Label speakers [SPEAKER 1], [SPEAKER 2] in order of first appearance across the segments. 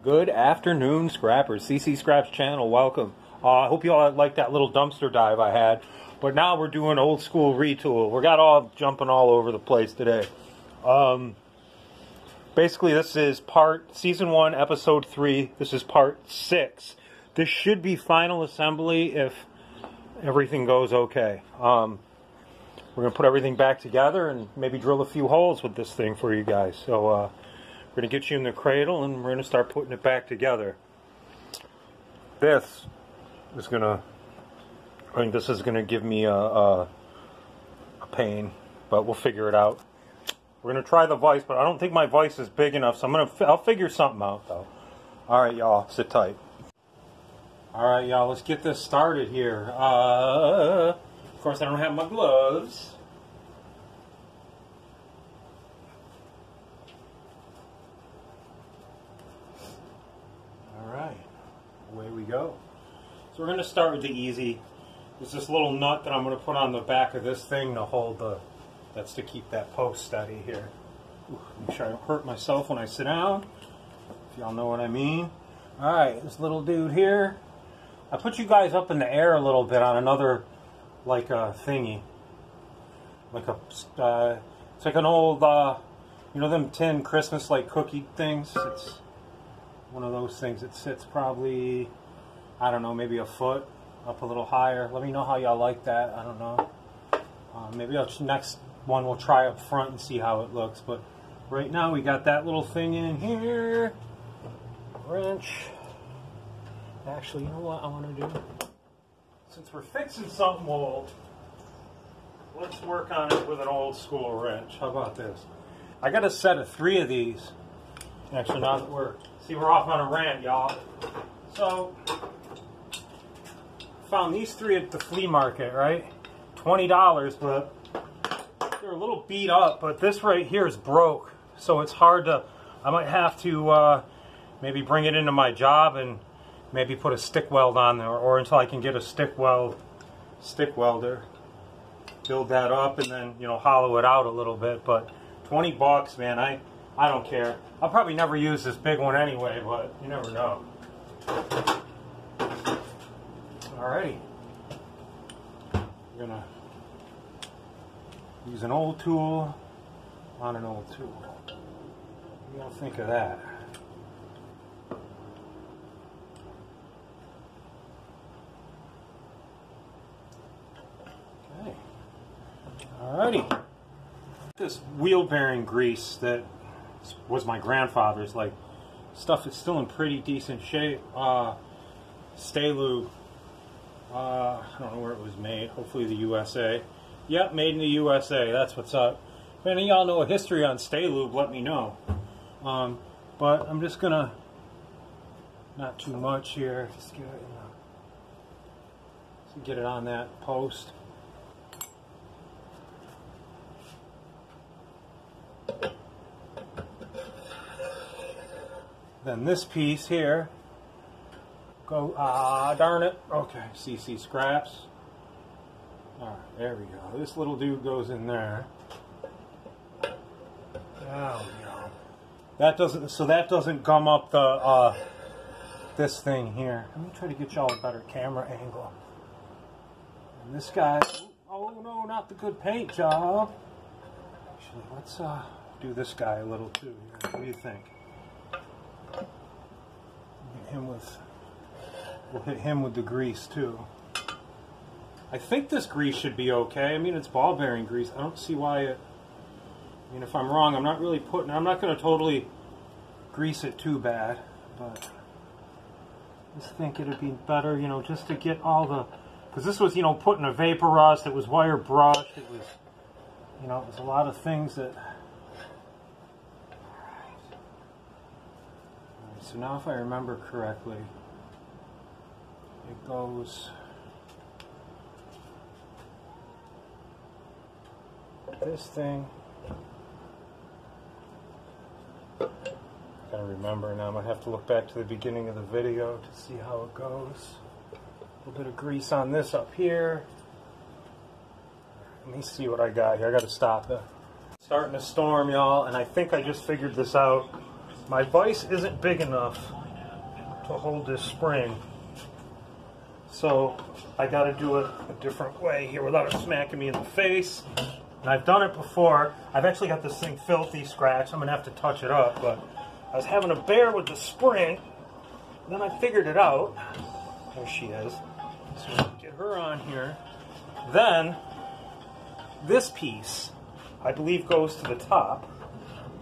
[SPEAKER 1] Good afternoon, scrappers. CC Scraps channel, welcome. I hope you all like that little dumpster dive I had. But now we're doing old school retool. We got all jumping all over the place today. Basically, this is season 1, episode 3. This is part 6. This should be final assembly if everything goes okay. We're going to put everything back together and maybe drill a few holes with this thing for you guys. So we're going to get you in the cradle and we're going to start putting it back together. This is going to, I think this is going to give me a pain, but we'll figure it out. We're going to try the vise, but I don't think my vise is big enough, so I'll figure something out though. Alright y'all, sit tight. Alright y'all, let's get this started here. Of course I don't have my gloves. Alright, away we go. So we're going to start with the easy. There's this little nut that I'm going to put on the back of this thing to hold the, that's to keep that post steady here. Ooh, make sure I don't hurt myself when I sit down, if y'all know what I mean. Alright, this little dude here. I put you guys up in the air a little bit on another, like a thingy. Like a, it's like an old, you know them tin Christmas like cookie things? It's one of those things. It sits probably, I don't know, maybe a foot up a little higher. Let me know how y'all like that. I don't know. Maybe next one we'll try up front and see how it looks. But right now we got that little thing in here. Wrench. Actually, you know what I want to do? Since we're fixing something old, let's work on it with an old school wrench. How about this? I got a set of 3 of these. Actually, now that we're off on a rant, y'all. So, found these 3 at the flea market, right? $20, but they're a little beat up. But this right here is broke, so it's hard to. I might have to maybe bring it into my job and maybe put a stick weld on there, or until I can get a stick welder, build that up, and then, you know, hollow it out a little bit. But $20, man, I don't care. I'll probably never use this big one anyway, but you never know. Alrighty, we're gonna use an old tool on an old tool. What do y'all think of that? Alrighty. This wheel bearing grease that was my grandfather's, like, stuff is still in pretty decent shape. Stay Lube. I don't know where it was made. Hopefully the USA. Yep, made in the USA. That's what's up. If any of y'all know a history on Stay Lube, let me know. But I'm just gonna, not too much here, just get it on that post. Then this piece here, darn it, okay, CC Scraps. Alright, there we go. This little dude goes in there. There we go. That doesn't gum up the, this thing here. Let me try to get y'all a better camera angle. And this guy, oh no, not the good paint job. Actually, let's, do this guy a little too. What do you think? We'll hit him with the grease too. I think this grease should be okay. I mean, it's ball bearing grease. I don't see why it. I mean, if I'm wrong, I'm not going to totally grease it too bad, but I just think it'd be better, you know, just to get all the, because this was, you know, put in a vapor rust. It was wire brushed. It was, you know, it was a lot of things that. So now if I remember correctly, it goes this thing. Gotta remember now, I'm gonna have to look back to the beginning of the video to see how it goes. A little bit of grease on this up here. Let me see what I got here. I gotta stop it. It's starting to storm, y'all, and I think I just figured this out. My vise isn't big enough to hold this spring. So I got to do it a different way here without it smacking me in the face. And I've done it before. I've actually got this thing filthy scratched. I'm going to have to touch it up. But I was having a bear with the spring. Then I figured it out. There she is. So get her on here. Then this piece, I believe, goes to the top.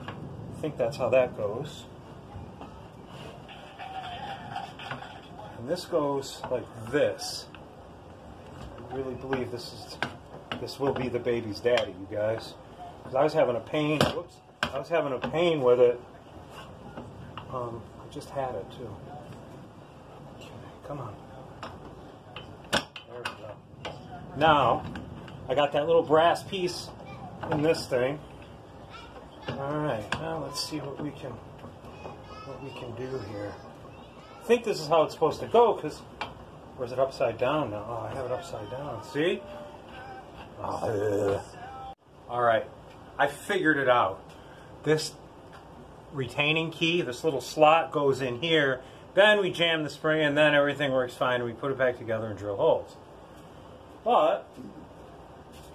[SPEAKER 1] I think that's how that goes. And this goes like this. I really believe this will be the baby's daddy, you guys. Because I was having a pain. Whoops. I was having a pain with it. I just had it too. Okay, come on. There we go. Now, I got that little brass piece in this thing. All right. Now let's see what we can do here. I think this is how it's supposed to go, because, or is it upside down now? Oh, I have it upside down. See? Oh, all right. I figured it out. This retaining key, this little slot goes in here. Then we jam the spring, and then everything works fine. And we put it back together and drill holes. But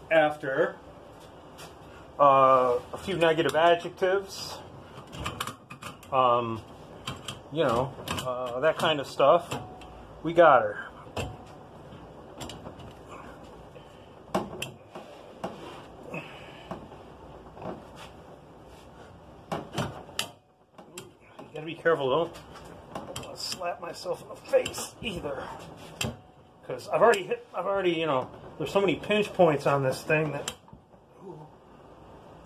[SPEAKER 1] after a few negative adjectives, you know, that kind of stuff, we got her. You gotta be careful, don't slap myself in the face either. Because I've already, you know, there's so many pinch points on this thing that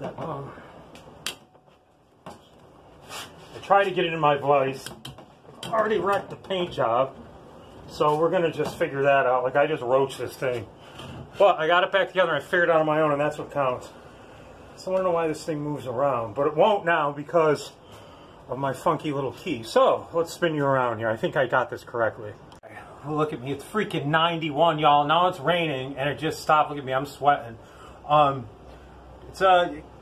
[SPEAKER 1] I tried to get it in my vise. Already wrecked the paint job, so we're gonna just figure that out. Like, I just roached this thing, but I got it back together and I figured it out on my own, and that's what counts. So I don't know why this thing moves around, but it won't now because of my funky little key. So let's spin you around here. I think I got this correctly. Look at me, it's freaking 91, y'all. Now it's raining and it just stopped. Look at me, I'm sweating. It's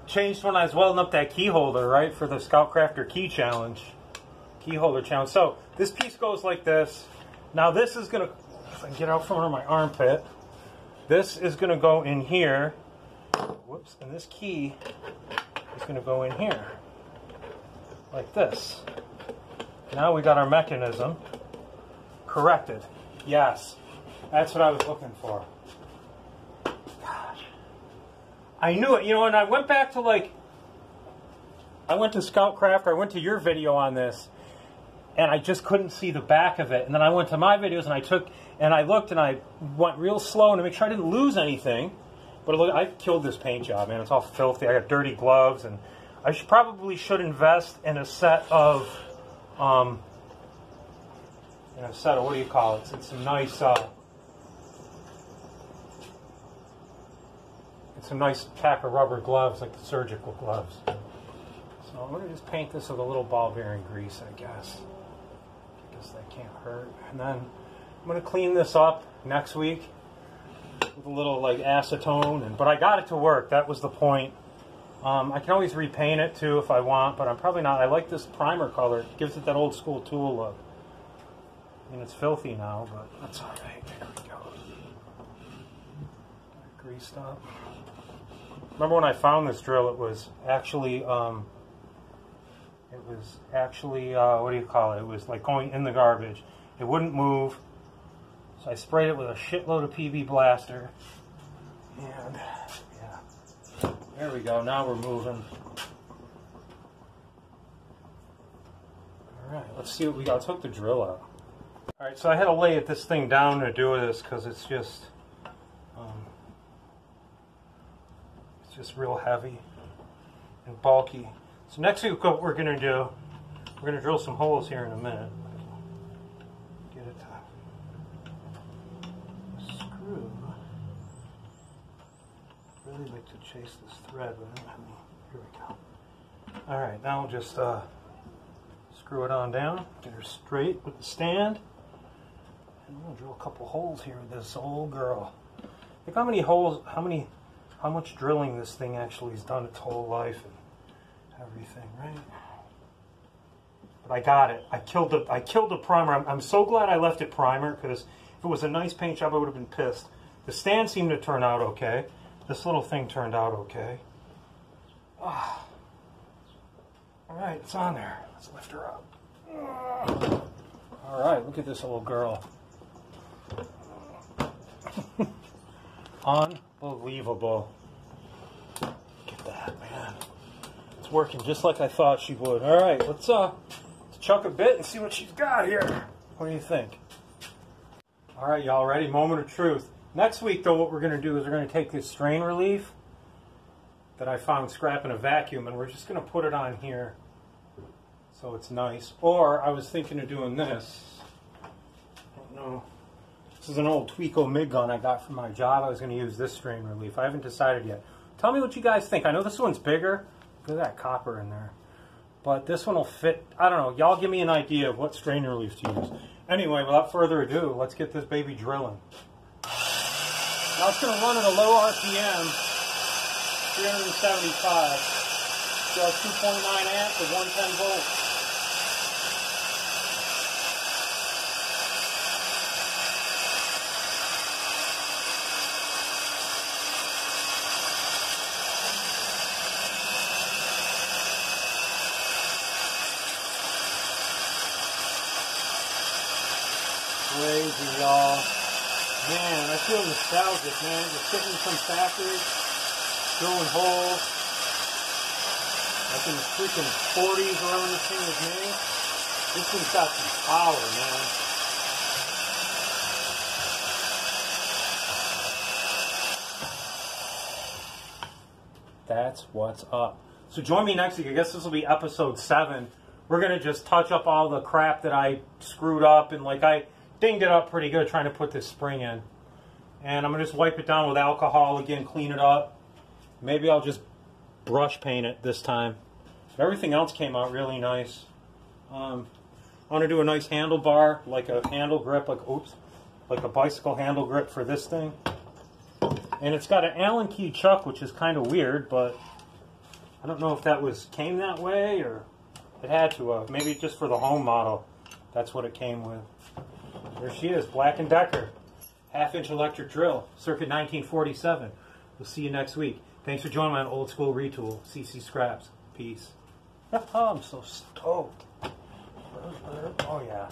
[SPEAKER 1] changed when I was welding up that key holder, right, for the Scout Crafter key challenge. Key holder challenge. So this piece goes like this. Now this is gonna, if I can get out from under my armpit, this is gonna go in here. Whoops, and this key is gonna go in here. Like this. Now we got our mechanism corrected. Yes, that's what I was looking for. Gosh. I knew it, you know, and I went back to, like, I went to Scout Crafter, I went to your video on this, and I just couldn't see the back of it. And then I went to my videos and I looked and I went real slow to make sure I didn't lose anything. But look, I killed this paint job, man. It's all filthy. I got dirty gloves, and I probably should invest in a set of, what do you call it? It's some nice, it's a nice pack of rubber gloves, like the surgical gloves. So I'm going to just paint this with a little ball bearing grease, I guess. I guess that can't hurt. And then I'm going to clean this up next week with a little, like, acetone. But I got it to work. That was the point. I can always repaint it too if I want, but I'm probably not. I like this primer color. It gives it that old school tool look. I mean, it's filthy now, but that's all right. There we go. Greased up. Remember when I found this drill? It was actually, what do you call it? It was like going in the garbage. It wouldn't move. So I sprayed it with a shitload of PB Blaster. And, yeah. There we go. Now we're moving. Alright, let's see what we got. Let's hook the drill out. Alright, so I had to lay this thing down to do this because it's just real heavy and bulky. So next week what we're going to do, we're going to drill some holes here in a minute. Get it to screw. Really like to chase this thread, but I don't have any. Here we go. Alright, now we'll just screw it on down, get her straight with the stand. And we'll drill a couple holes here with this old girl. Think how many holes, how much drilling this thing actually has done its whole life and everything, right? But I got it. I killed the primer. I'm so glad I left it primer, because if it was a nice paint job, I would have been pissed. The stand seemed to turn out okay. This little thing turned out okay. Ah. All right, it's on there. Let's lift her up. All right, look at this little girl. Unbelievable. Look at that, man. It's working just like I thought she would. All right, let's chuck a bit and see what she's got here. What do you think? All right, y'all ready? Moment of truth. Next week, though, what we're going to do is we're going to take this strain relief that I found scrap in a vacuum, and we're just going to put it on here so it's nice. Or I was thinking of doing this. I don't know. This is an old Tweeko MIG gun I got from my job. I was going to use this strain relief. I haven't decided yet. Tell me what you guys think. I know this one's bigger. Look at that copper in there. But this one will fit. I don't know. Y'all give me an idea of what strain relief to use. Anyway, without further ado, let's get this baby drilling. Now it's going to run at a low RPM, 375. So 2.9 amps at 110 volts. Crazy, y'all. Man, I feel nostalgic, man. Just sitting in some factory, drilling holes. Like in the freaking 40s around this thing was made. This thing's got some power, man. That's what's up. So join me next week. I guess this will be episode 7. We're going to just touch up all the crap that I screwed up, and like I dinged it up pretty good trying to put this spring in. And I'm going to just wipe it down with alcohol again, clean it up. Maybe I'll just brush paint it this time. But everything else came out really nice. I want to do a nice handlebar, like a handle grip, like a bicycle handle grip for this thing. And it's got an Allen key chuck, which is kind of weird, but I don't know if that came that way or it had to. Maybe just for the home model, that's what it came with. There she is, Black & Decker, 1/2-inch electric drill, circa 1947. We'll see you next week. Thanks for joining me on Old School Retool, CC Scraps. Peace. I'm so stoked. Oh yeah.